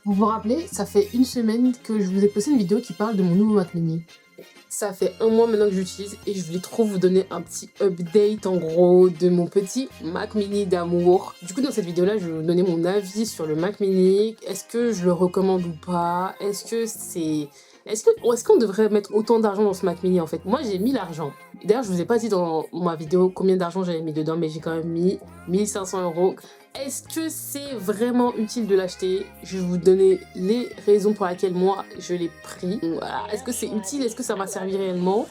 Vous vous rappelez, ça fait une semaine que je vous ai posté une vidéo qui parle de mon nouveau Mac mini. Ça fait un mois maintenant que j'utilise et je voulais trop vous donner un petit update en gros de mon petit Mac mini d'amour. Du coup dans cette vidéo là je vais vous donner mon avis sur le Mac mini. Est-ce que je le recommande ou pas? Est-ce qu'on devrait mettre autant d'argent dans ce Mac mini en fait? Moi j'ai mis l'argent. D'ailleurs je vous ai pas dit dans ma vidéo combien d'argent j'avais mis dedans, mais j'ai quand même mis 1500 €. Est-ce que c'est vraiment utile de l'acheter? Je vais vous donner les raisons pour lesquelles moi je l'ai pris. Voilà. Est-ce que c'est utile? Est-ce que ça m'a servi réellement?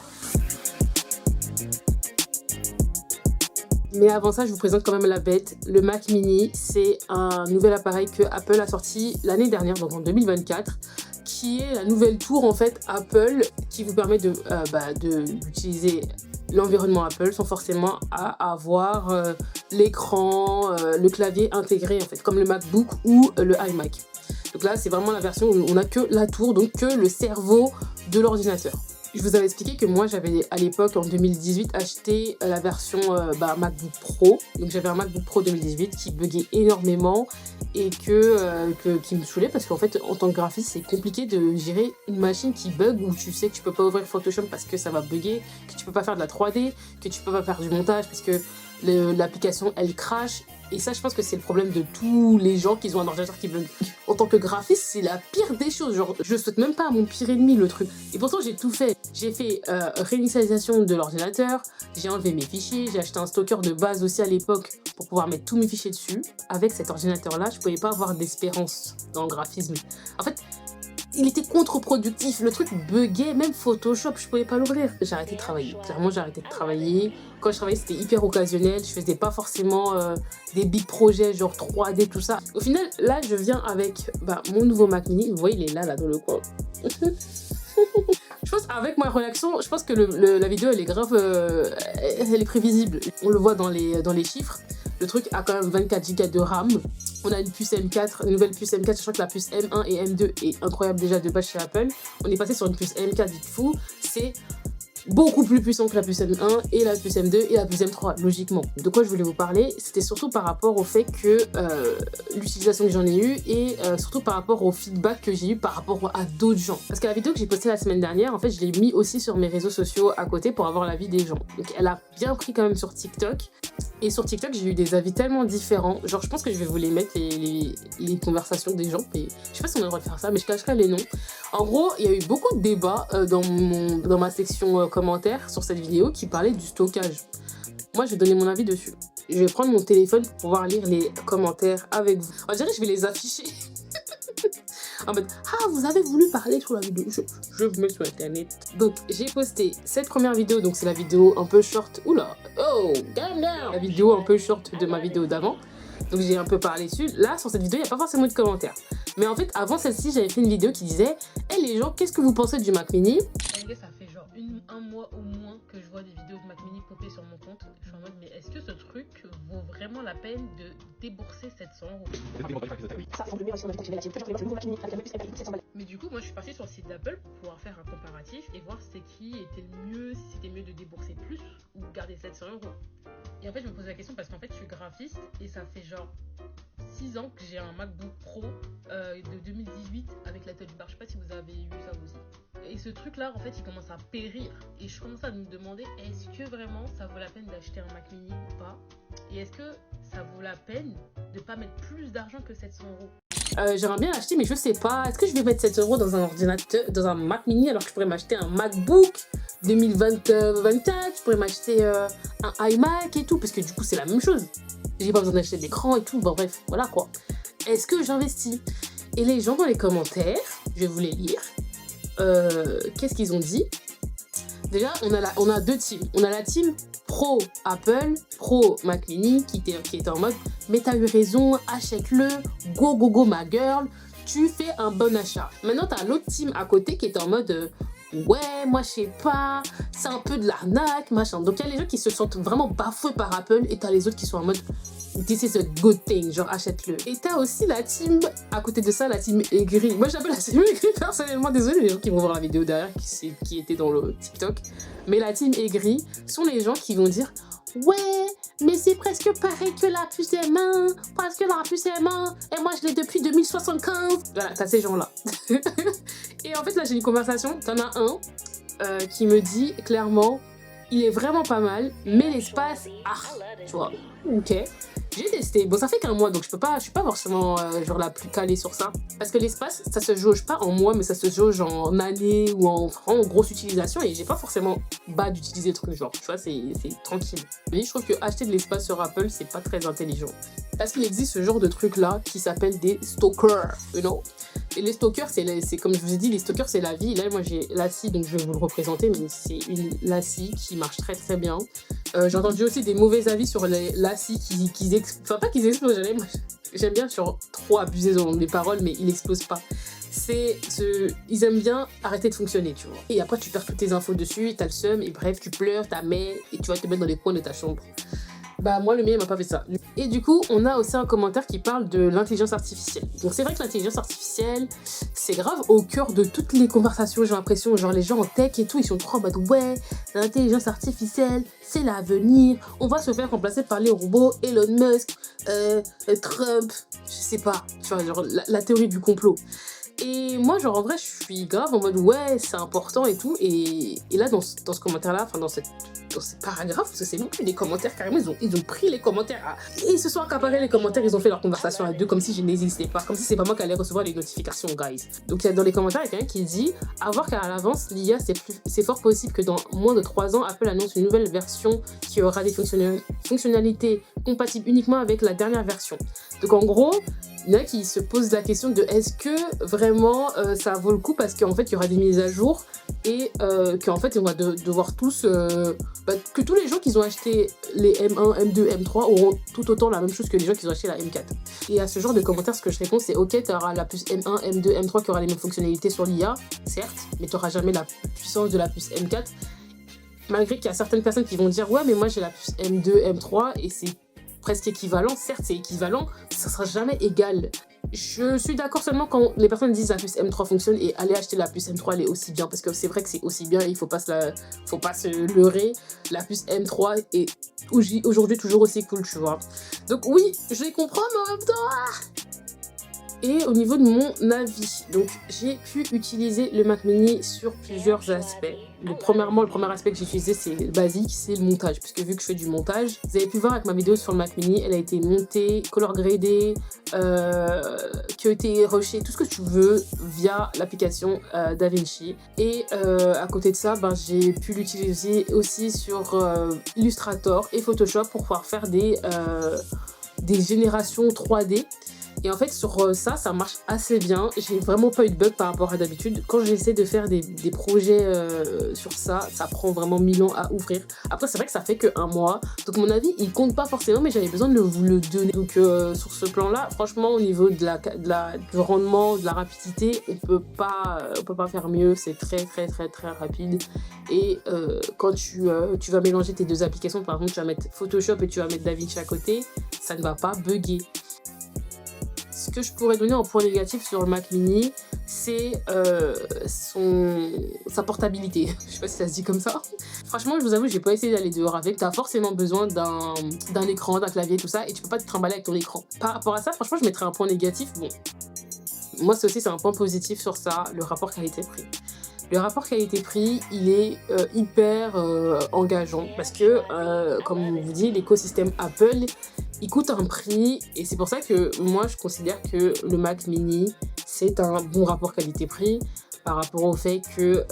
Mais avant ça, je vous présente quand même la bête. Le Mac mini, c'est un nouvel appareil que Apple a sorti l'année dernière, donc en 2024, qui est la nouvelle tour en fait Apple qui vous permet d'utiliser l'environnement Apple sans forcément avoir l'écran, le clavier intégré en fait, comme le MacBook ou le iMac. Donc là, c'est vraiment la version où on n'a que la tour, donc que le cerveau de l'ordinateur. Je vous avais expliqué que moi, j'avais à l'époque, en 2018, acheté la version MacBook Pro. Donc j'avais un MacBook Pro 2018 qui buguait énormément et qui me saoulait parce qu'en fait, en tant que graphiste, c'est compliqué de gérer une machine qui bug où tu sais que tu peux pas ouvrir Photoshop parce que ça va bugger, que tu peux pas faire de la 3D, que tu peux pas faire du montage parce que l'application, elle crache. Et ça, je pense que c'est le problème de tous les gens qui ont un ordinateur qui bug. En tant que graphiste, c'est la pire des choses. Genre, je souhaite même pas à mon pire ennemi le truc. Et pourtant, j'ai tout fait. J'ai fait réinitialisation de l'ordinateur, j'ai enlevé mes fichiers, j'ai acheté un stocker de base aussi à l'époque pour pouvoir mettre tous mes fichiers dessus. Avec cet ordinateur-là, je pouvais pas avoir d'espérance dans le graphisme. En fait, il était contre-productif, le truc buguait, même Photoshop, je pouvais pas l'ouvrir. J'ai arrêté de travailler, clairement j'ai arrêté de travailler. Quand je travaillais, c'était hyper occasionnel, je faisais pas forcément des big projets genre 3D, tout ça. Au final, là, je viens avec mon nouveau Mac mini, vous voyez, il est là dans le coin. Je pense avec ma réaction, je pense que la vidéo, elle est grave, elle est prévisible. On le voit dans les chiffres. Le truc a quand même 24 Go de RAM. On a une puce M4, une nouvelle puce M4, sachant que la puce M1 et M2 est incroyable déjà de base chez Apple. On est passé sur une puce M4 dites fou. C'est beaucoup plus puissant que la puce M1 et la puce M2 et la puce M3, logiquement. De quoi je voulais vous parler, c'était surtout par rapport au fait que l'utilisation que j'en ai eue et surtout par rapport au feedback que j'ai eu par rapport à d'autres gens. Parce que la vidéo que j'ai postée la semaine dernière, en fait, je l'ai mis aussi sur mes réseaux sociaux à côté pour avoir l'avis des gens. Donc elle a bien pris quand même sur TikTok. Et sur TikTok, j'ai eu des avis tellement différents. Genre, je pense que je vais vous les mettre, les conversations des gens. Et je sais pas si on a le droit de faire ça, mais je cacherai les noms. En gros, il y a eu beaucoup de débats dans ma section commentaires sur cette vidéo qui parlaient du stockage. Moi, je vais donner mon avis dessus. Je vais prendre mon téléphone pour pouvoir lire les commentaires avec vous. On dirait que je vais les afficher. En mode, ah, vous avez voulu parler sur la vidéo. Je vous mets sur internet. Donc, j'ai posté cette première vidéo. Donc, c'est la vidéo un peu short. Oula, oh, calm down. La vidéo un peu short de ma vidéo d'avant. Donc, j'ai un peu parlé dessus. Là, sur cette vidéo, il n'y a pas forcément de commentaires. Mais en fait, avant celle-ci, j'avais fait une vidéo qui disait, hey, les gens, qu'est-ce que vous pensez du Mac mini? Ça fait genre un mois au moins que je vois des vidéos de Mac mini popper sur mon compte. Je suis en mode, mais est-ce que ce truc vaut vraiment la peine de débourser 700 €? Mais du coup, moi je suis partie sur le site d'Apple pour pouvoir faire un comparatif et voir c'était qui était le mieux, si c'était mieux de débourser plus ou garder 700 €. Et en fait, je me pose la question parce qu'en fait, je suis graphiste et ça fait genre 6 ans que j'ai un MacBook Pro de 2018 avec la Touch Bar. Je sais pas si vous avez eu ça aussi. Et ce truc-là, en fait, il commence à périr. Et je commence à me demander, est-ce que vraiment ça vaut la peine d'acheter un Mac mini ou pas? Et est-ce que ça vaut la peine de pas mettre plus d'argent que 700 €? J'aimerais bien l'acheter, mais je sais pas. Est-ce que je vais mettre 7 € dans un ordinateur, dans un Mac mini, alors que je pourrais m'acheter un MacBook 2024, je pourrais m'acheter un iMac et tout, parce que du coup, c'est la même chose. J'ai pas besoin d'acheter de l'écran et tout. Bon, bref, voilà quoi. Est-ce que j'investis? Et les gens dans les commentaires, je vais vous les lire. Qu'est-ce qu'ils ont dit? Déjà, on a deux teams. On a la team pro Apple, pro Mac mini, qui était en mode « Mais t'as eu raison, achète-le, go, go, go, ma girl, tu fais un bon achat. » Maintenant, t'as l'autre team à côté qui est en mode ouais, moi, je sais pas, c'est un peu de l'arnaque, machin. » Donc, il y a les gens qui se sentent vraiment bafoués par Apple et t'as les autres qui sont en mode this is a good thing, genre achète-le. Et t'as aussi la team, à côté de ça, la team aigrie. Moi j'appelle la team aigrie personnellement, désolé les gens qui vont voir la vidéo derrière qui étaient dans le TikTok. Mais la team aigrie sont les gens qui vont dire Ouais, mais c'est presque pareil que la puce M1, parce que la puce M1, et moi je l'ai depuis 2075. Voilà, t'as ces gens-là. Et en fait, là, j'ai une conversation, t'en as un qui me dit clairement, il est vraiment pas mal, mais l'espace, tu vois, ok. J'ai testé, bon ça fait qu'un mois donc je suis pas forcément genre la plus calée sur ça. Parce que l'espace, ça se jauge pas en mois mais ça se jauge en années ou en grosse utilisation et j'ai pas forcément bas d'utiliser le truc genre, tu vois, c'est tranquille. Mais je trouve que acheter de l'espace sur Apple c'est pas très intelligent. Parce qu'il existe ce genre de truc là qui s'appelle des stalkers, you know. Et les stalkers, c'est comme je vous ai dit, les stalkers c'est la vie. Là moi j'ai Lassie donc je vais vous le représenter mais c'est une Lassie qui marche très très bien. J'ai entendu aussi des mauvais avis sur les Lassie enfin pas qu'ils explosent, j'aime bien sur trop abuser dans les paroles mais ils explosent pas. Ils aiment bien arrêter de fonctionner, tu vois. Et après tu perds toutes tes infos dessus, t'as le seum et bref tu pleures, t'as mets et tu vas te mettre dans les coins de ta chambre. Bah moi le mien il m'a pas fait ça. Et du coup on a aussi un commentaire qui parle de l'intelligence artificielle. Donc c'est vrai que l'intelligence artificielle c'est grave au cœur de toutes les conversations, j'ai l'impression, genre les gens en tech et tout ils sont trop en mode ouais l'intelligence artificielle c'est l'avenir, on va se faire remplacer par les robots, Elon Musk, Trump, je sais pas, tu vois genre la théorie du complot. Et moi, genre, en vrai, je suis grave en mode ouais, c'est important et tout. Et là, dans ce commentaire-là, enfin, dans ce paragraphe, parce que c'est même plus des commentaires, carrément, ils ont pris les commentaires. Et ils se sont accaparés les commentaires, ils ont fait leur conversation à deux, comme si je n'existais pas, comme si c'est pas moi qui allais recevoir les notifications, guys. Donc, dans les commentaires, il y a quelqu'un qui dit à voir qu'à l'avance, l'IA, c'est fort possible que dans moins de 3 ans, Apple annonce une nouvelle version qui aura des fonctionnalités compatibles uniquement avec la dernière version. Donc, en gros, il y en a qui se posent la question de est-ce que vraiment ça vaut le coup parce qu'en fait il y aura des mises à jour et qu'en fait on va devoir tous que tous les gens qui ont acheté les M1, M2, M3 auront tout autant la même chose que les gens qui ont acheté la M4. Et à ce genre de commentaires ce que je réponds c'est ok, tu auras la puce M1, M2, M3 qui aura les mêmes fonctionnalités sur l'IA, certes, mais tu n'auras jamais la puissance de la puce M4. Malgré qu'il y a certaines personnes qui vont dire ouais mais moi j'ai la puce M2, M3 et c'est presque équivalent, certes c'est équivalent, ça sera jamais égal. Je suis d'accord seulement quand les personnes disent la puce M3 fonctionne et aller acheter la puce M3 elle est aussi bien parce que c'est vrai que c'est aussi bien et il faut pas se leurrer, la puce M3 est aujourd'hui toujours aussi cool, tu vois. Donc oui, je les comprends mais en même temps Et au niveau de mon avis, donc j'ai pu utiliser le Mac Mini sur plusieurs aspects. Premièrement, le premier aspect que j'ai utilisé, c'est basique, c'est le montage. Puisque vu que je fais du montage, vous avez pu voir avec ma vidéo sur le Mac Mini, elle a été montée, color gradée, qui a été rushée, tout ce que tu veux via l'application DaVinci. Et à côté de ça, j'ai pu l'utiliser aussi sur Illustrator et Photoshop pour pouvoir faire des générations 3D. Et en fait, sur ça marche assez bien. J'ai vraiment pas eu de bug par rapport à d'habitude. Quand j'essaie de faire des projets sur ça prend vraiment 1000 ans à ouvrir. Après, c'est vrai que ça fait que 1 mois. Donc, mon avis, il compte pas forcément, mais j'avais besoin de vous le donner. Donc, sur ce plan-là, franchement, au niveau du rendement, de la rapidité, on peut pas faire mieux. C'est très, très, très, très rapide. Et quand tu vas mélanger tes deux applications, par exemple, tu vas mettre Photoshop et tu vas mettre DaVinci à côté, ça ne va pas bugger. Ce que je pourrais donner en point négatif sur le Mac Mini, c'est sa portabilité. Je sais pas si ça se dit comme ça. Franchement, je vous avoue, j'ai pas essayé d'aller dehors avec. T'as forcément besoin d'un écran, d'un clavier, tout ça, et tu peux pas te trimballer avec ton écran. Par rapport à ça, franchement, je mettrais un point négatif. Bon, moi, c'est un point positif sur ça, le rapport qualité-prix. Le rapport qualité-prix, il est hyper engageant parce que, comme on vous dit, l'écosystème Apple, il coûte un prix et c'est pour ça que moi, je considère que le Mac Mini, c'est un bon rapport qualité-prix par rapport au fait que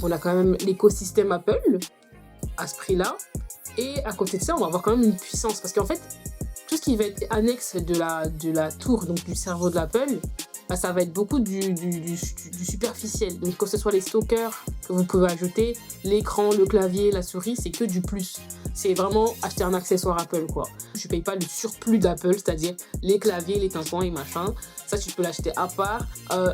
on a quand même l'écosystème Apple à ce prix-là et à côté de ça, on va avoir quand même une puissance parce qu'en fait, tout ce qui va être annexe de la tour, donc du cerveau de l'Apple, ça va être beaucoup du superficiel. Donc que ce soit les stalkers que vous pouvez ajouter, l'écran, le clavier, la souris, c'est que du plus. C'est vraiment acheter un accessoire Apple, quoi. Je paye pas le surplus d'Apple, c'est-à-dire les claviers, les tympans et machin. Ça, tu peux l'acheter à part.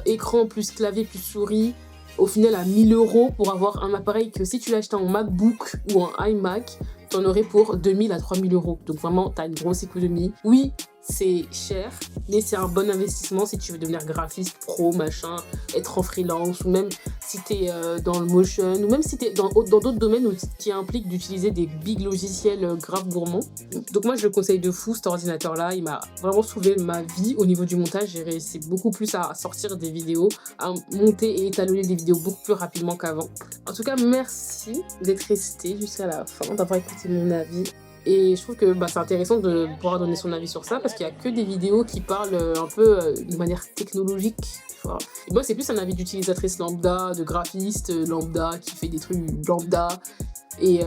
Écran plus clavier plus souris, au final à 1000 € pour avoir un appareil que si tu l'achetais en MacBook ou en iMac, tu en aurais pour 2000 à 3000 €. Donc vraiment, tu as une grosse économie. Oui, c'est cher, mais c'est un bon investissement si tu veux devenir graphiste, pro, machin, être en freelance ou même si t'es dans le motion, ou même si t'es dans d'autres domaines qui impliquent d'utiliser des big logiciels grave gourmands. Donc moi je le conseille de fou, cet ordinateur-là, il m'a vraiment sauvé ma vie au niveau du montage. J'ai réussi beaucoup plus à sortir des vidéos, à monter et étalonner des vidéos beaucoup plus rapidement qu'avant. En tout cas, merci d'être resté jusqu'à la fin, d'avoir écouté mon avis. Et je trouve que c'est intéressant de pouvoir donner son avis sur ça parce qu'il n'y a que des vidéos qui parlent un peu de manière technologique. Tu vois. Et moi, c'est plus un avis d'utilisatrice lambda, de graphiste lambda qui fait des trucs lambda et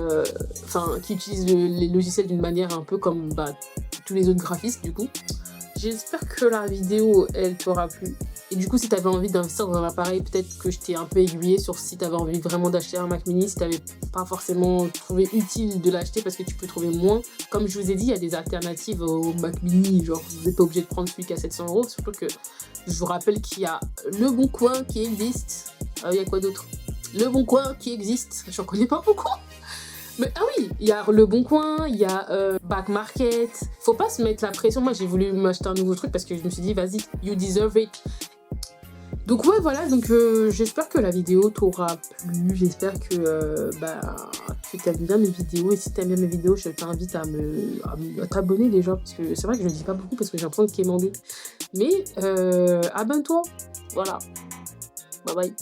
qui utilise les logiciels d'une manière un peu comme tous les autres graphistes du coup. J'espère que la vidéo, elle t'aura plu. Et du coup, si tu avais envie d'investir dans un appareil, peut-être que je t'ai un peu aiguillé sur si tu avais envie vraiment d'acheter un Mac mini, si tu n'avais pas forcément trouvé utile de l'acheter parce que tu peux trouver moins. Comme je vous ai dit, il y a des alternatives au Mac mini, genre vous n'êtes pas obligé de prendre celui qui a 700 €. Surtout que je vous rappelle qu'il y a Le Bon Coin qui existe. Il y a quoi d'autre? Le Bon Coin qui existe. J'en connais pas beaucoup. Mais ah oui, il y a Le Bon Coin, il y a Back Market. Faut pas se mettre la pression. Moi, j'ai voulu m'acheter un nouveau truc parce que je me suis dit, vas-y, you deserve it. Donc ouais, voilà, donc j'espère que la vidéo t'aura plu, j'espère que tu aimes bien mes vidéos, et si tu aimes bien mes vidéos, je t'invite à t'abonner déjà, parce que c'est vrai que je ne dis pas beaucoup parce que j'ai l'impression de quémander, mais abonne-toi, voilà, bye bye.